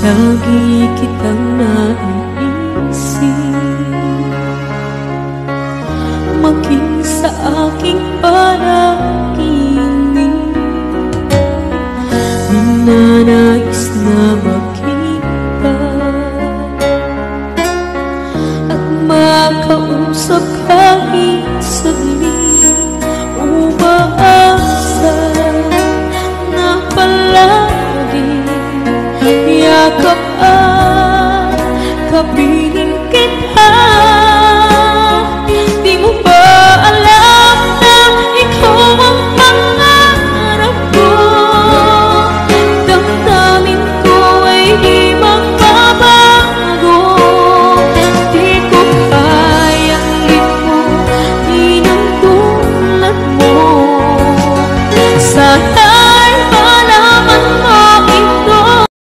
Lagi kitang naiisip, maging sa aking panaginip. Ninanais na makita at makausap kahit saglit. Umaasa na palagi yakap at kapiling kita.